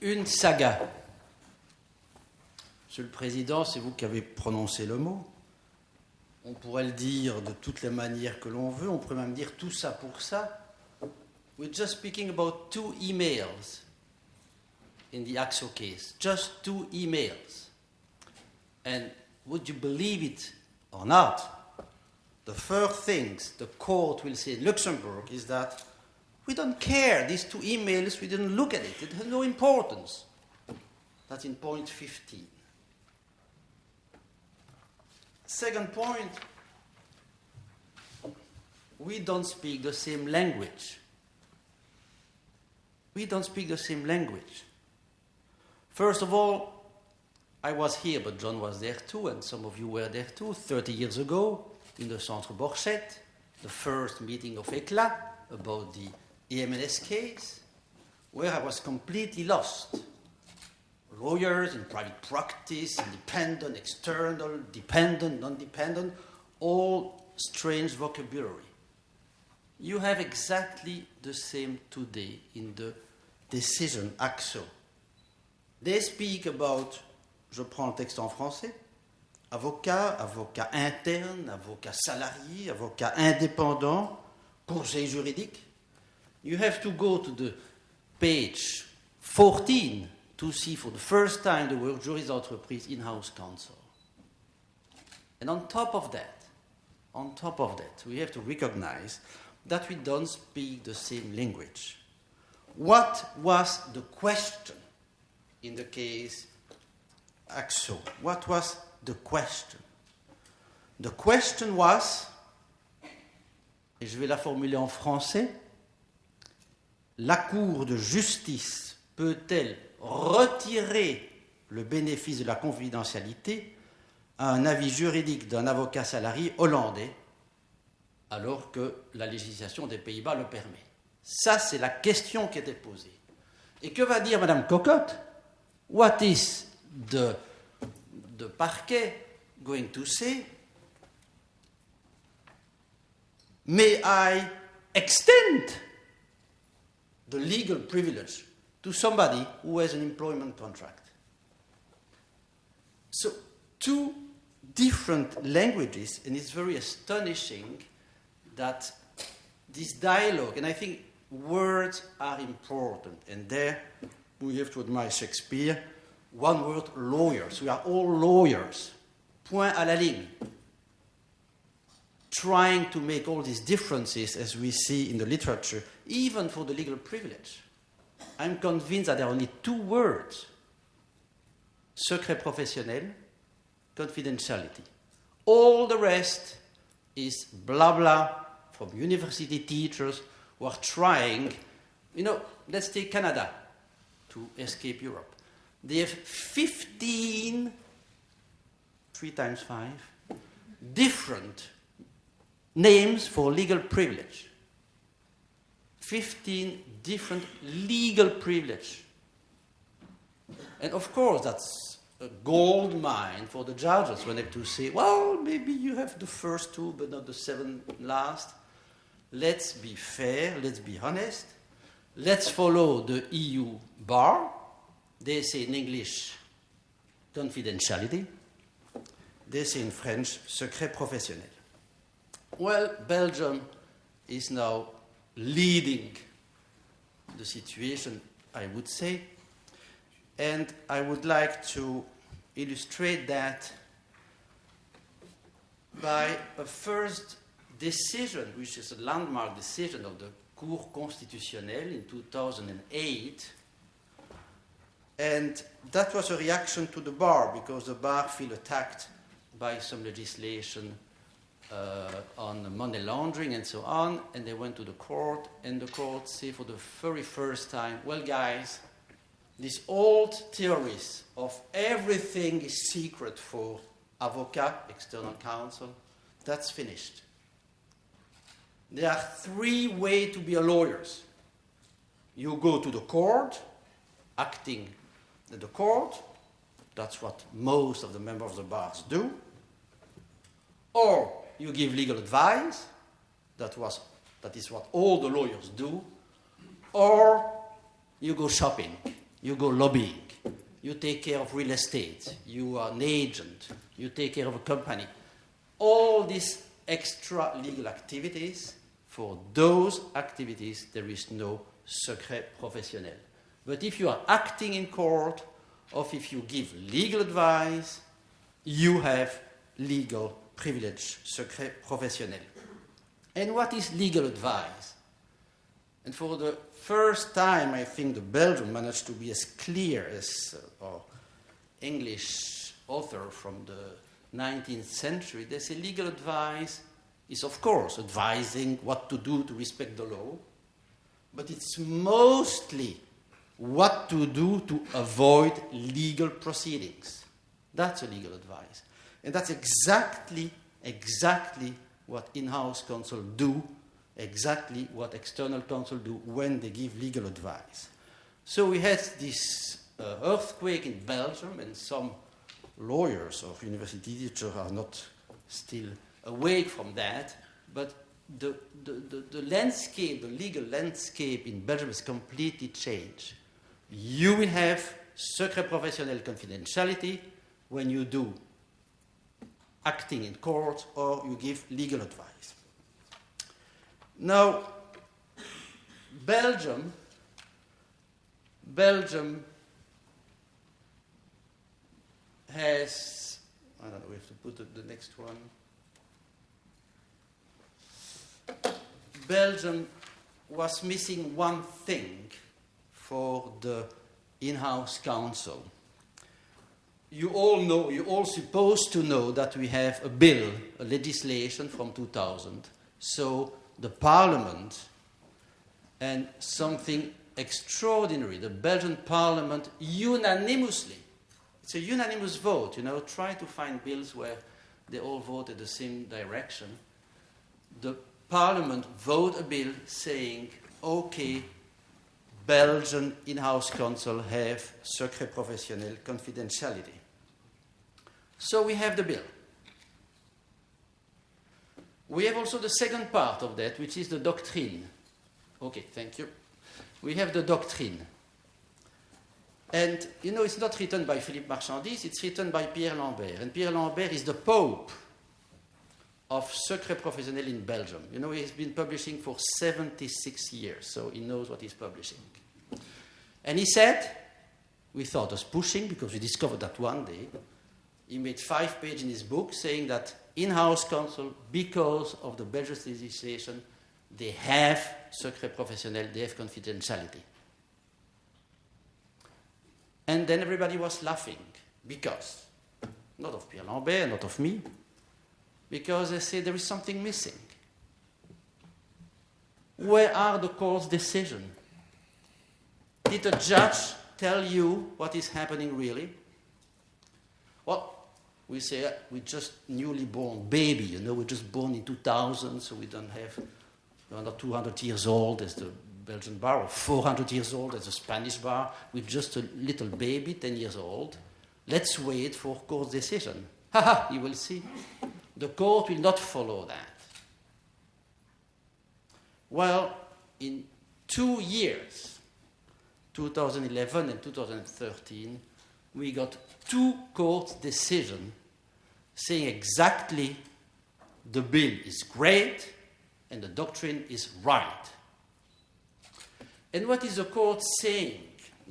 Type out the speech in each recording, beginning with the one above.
une saga. Monsieur le Président, c'est vous qui avez prononcé le mot. On pourrait le dire de toutes les manières que l'on veut. On pourrait même dire tout ça pour ça. We're just speaking about 2 emails in the AXO case. Just 2 emails. And would you believe it or not? The first things the court will say in Luxembourg is that we don't care. These 2 emails, we didn't look at it. It has no importance. That's in point 15. Second point, we don't speak the same language. We don't speak the same language. First of all, I was here, but John was there too, and some of you were there too, 30 years ago, in the Centre Borchette, the first meeting of Ecla about the EMNS case, where I was completely lost. Lawyers in private practice, independent, external, dependent, non-dependent, all strange vocabulary. You have exactly the same today in the decision AXO. They speak about, je prends le texte en français, avocat, avocat interne, avocat salarié, avocat indépendant, conseil juridique. You have to go to the page 14 to see for the first time the word juriste d'entreprise in-house counsel. And on top of that, we have to recognize that we don't speak the same language. What was the question in the case AXO? What was the question? The question was, et je vais la formuler en français, la Cour de justice peut-elle retirer le bénéfice de la confidentialité à un avis juridique d'un avocat salarié hollandais alors que la législation des Pays-Bas le permet? Ça, c'est la question qui était posée. Et que va dire Madame Cocotte? What is the parquet going to say? May I extend the legal privilege to somebody who has an employment contract? So, 2 different languages, and it's very astonishing that this dialogue, and I think words are important, and there we have to admire Shakespeare. One word, lawyers. We are all lawyers. Point à la ligne. Trying to make all these differences, as we see in the literature, even for the legal privilege. I'm convinced that there are only 2 words. Secret professionnel, confidentiality. All the rest is blah blah from university teachers who are trying, let's take Canada to escape Europe. They have 15, 3 times 5, different names for legal privilege. 15 different legal privilege. And of course, that's a gold mine for the judges when they have to say, well, maybe you have the first 2, but not the 7 last. Let's be fair, let's be honest. Let's follow the EU bar. They say in English, confidentiality. They say in French, secret professionnel. Well, Belgium is now leading the situation, I would say. And I would like to illustrate that by a first decision, which is a landmark decision of the Cour constitutionnelle in 2008. And that was a reaction to the bar, because the bar feel attacked by some legislation on money laundering and so on, and they went to the court, and the court said for the very first time, well, guys, this old theories of everything is secret for avocat, external counsel, that's finished. There are 3 ways to be a lawyer. You go to the court, acting at the court, that's what most of the members of the bars do, or you give legal advice, that is what all the lawyers do, or you go shopping You go lobbying. You take care of real estate. You are an agent. You take care of a company. All these extra legal activities, for those activities, there is no secret professionnel. But if you are acting in court, or if you give legal advice, you have legal privilege, secret professionnel. And what is legal advice? And for the first time, I think the Belgian managed to be as clear as our English author from the 19th century. They say legal advice is, of course, advising what to do to respect the law, but it's mostly what to do to avoid legal proceedings. That's a legal advice. And that's exactly what in-house counsel do, exactly what external counsel do when they give legal advice. So we had this earthquake in Belgium, and some lawyers or university teachers are not still awake from that, but the landscape, the legal landscape in Belgium is completely changed. You will have secret professionnel confidentiality when you do acting in court or you give legal advice. Now, Belgium has, I don't know, we have to put the next one. Belgium was missing one thing for the in-house counsel. You all know, you're all supposed to know that we have a bill, a legislation from 2000. So the parliament, and something extraordinary, the Belgian parliament unanimously, it's a unanimous vote, try to find bills where they all vote in the same direction. The parliament vote a bill saying, okay, Belgian in-house counsel have secret professionnel confidentiality. So we have the bill. We have also the second part of that, which is the doctrine. Okay, thank you. We have the doctrine. And, it's not written by Philippe Marchandise, it's written by Pierre Lambert. And Pierre Lambert is the Pope of secret professionnel in Belgium. He's been publishing for 76 years, so he knows what he's publishing. And he said, we thought us pushing, because we discovered that one day, he made 5 pages in his book saying that in-house counsel, because of the Belgian legislation, they have secret professionnel, they have confidentiality. And then everybody was laughing, because, not of Pierre Lambert, not of me, because they say there is something missing. Where are the court's decisions? Did the judge tell you what is happening really? Well, we say we're just newly born baby, we're just born in 2000, so we don't have, we're not 200 years old as the Belgian bar, or 400 years old as the Spanish bar. We're just a little baby, 10 years old. Let's wait for court decision. You will see. The court will not follow that. Well, in 2 years, 2011 and 2013, we got 2 court decisions saying exactly the bill is great and the doctrine is right. And what is the court saying?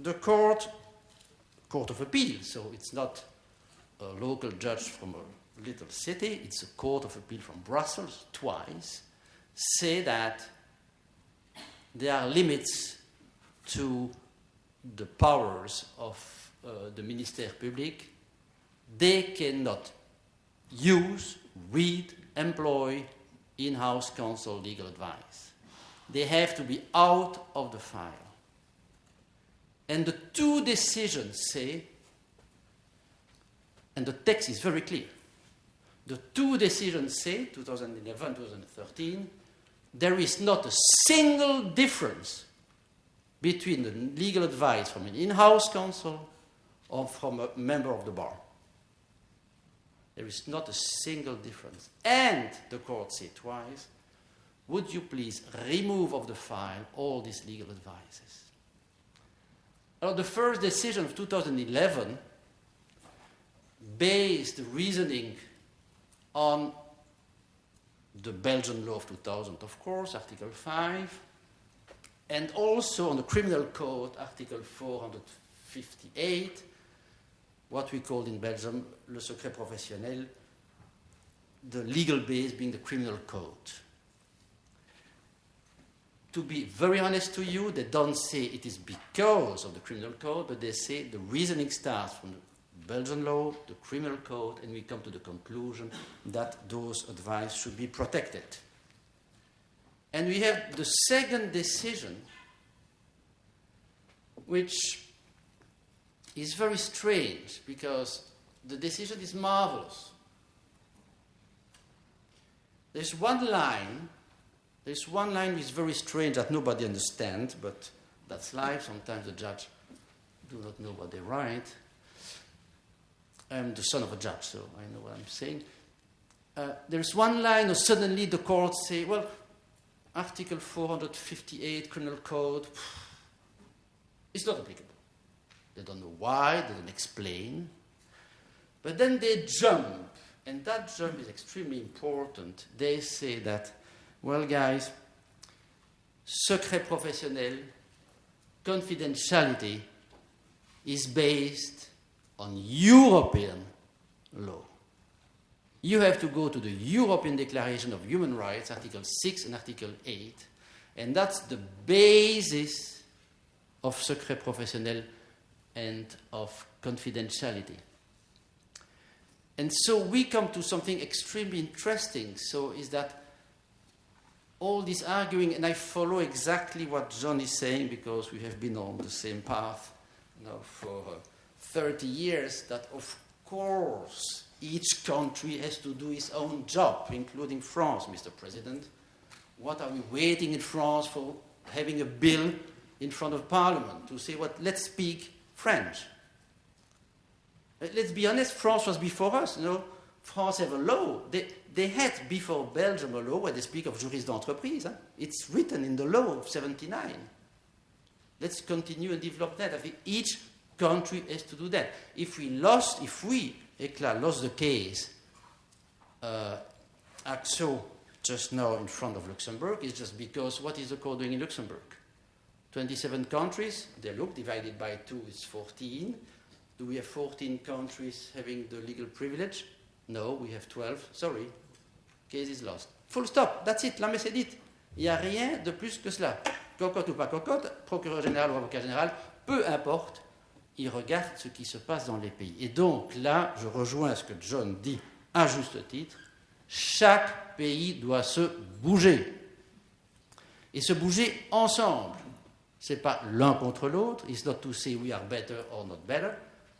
The court of appeal, so it's not a local judge from a little city, it's a court of appeal from Brussels, twice, say that there are limits to the powers of the Ministère Public. They cannot use, read, employ in-house counsel legal advice. They have to be out of the file. And the 2 decisions say, and the text is very clear, the 2 decisions say, 2011, 2013, there is not a single difference between the legal advice from an in-house counsel or from a member of the bar. There is not a single difference. And the court said twice, would you please remove of the file all these legal advices? Alors, the first decision of 2011 based the reasoning on the Belgian law of 2000, of course, Article 5, and also on the Criminal Code, Article 458, what we called in Belgium le secret professionnel, the legal base being the Criminal Code. To be very honest to you, they don't say it is because of the Criminal Code, but they say the reasoning starts from the Belgian law, the Criminal Code, and we come to the conclusion that those advice should be protected. And we have the second decision, which is very strange because the decision is marvelous. There's one line which is very strange that nobody understands, but that's life. Sometimes the judge do not know what they write. I'm the son of a judge, so I know what I'm saying. There's one line, and suddenly the court say, well, Article 458 Criminal Code is not applicable. They don't know why, they don't explain. But then they jump, and that jump is extremely important. They say that, well, guys, secret professionnel, confidentiality is based on European law. You have to go to the European Declaration of Human Rights, Article 6 and Article 8, and that's the basis of secret professionnel and of confidentiality. And so we come to something extremely interesting, so is that all this arguing, and I follow exactly what John is saying because we have been on the same path now for 30 years, that of course each country has to do its own job, including France, Mr. President. What are we waiting in France for having a bill in front of Parliament to say, what, let's speak French? Let's be honest, France was before us. You know, France have a law. They had before Belgium a law where they speak of juriste d'entreprise. Huh? It's written in the law of 79. Let's continue and develop that. I think each country has to do that. If we, Ecla, lost the case, AXO, just now in front of Luxembourg, it's just because what is the court doing in Luxembourg? 27 countries, they look, divided by 2 is 14. Do we have 14 countries having the legal privilege? No, we have 12. Sorry, case is lost. Full stop, that's it, la messe est dite. Il n'y a rien de plus que cela. Cocotte ou pas cocotte, procureur général ou avocat général, peu importe, il regarde ce qui se passe dans les pays. Et donc là, je rejoins ce que John dit à juste titre, chaque pays doit se bouger. Et se bouger ensemble. Ce n'est pas l'un contre l'autre. It's not to say we are better or not better.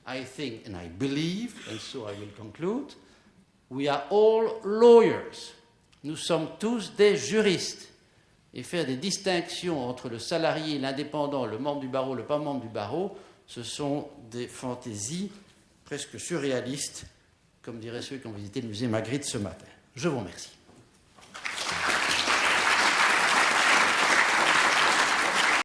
I think and I believe, and so I will conclude, we are all lawyers. Nous sommes tous des juristes. Et faire des distinctions entre le salarié, l'indépendant, le membre du barreau, le pas membre du barreau, ce sont des fantaisies presque surréalistes, comme diraient ceux qui ont visité le musée Magritte ce matin. Je vous remercie.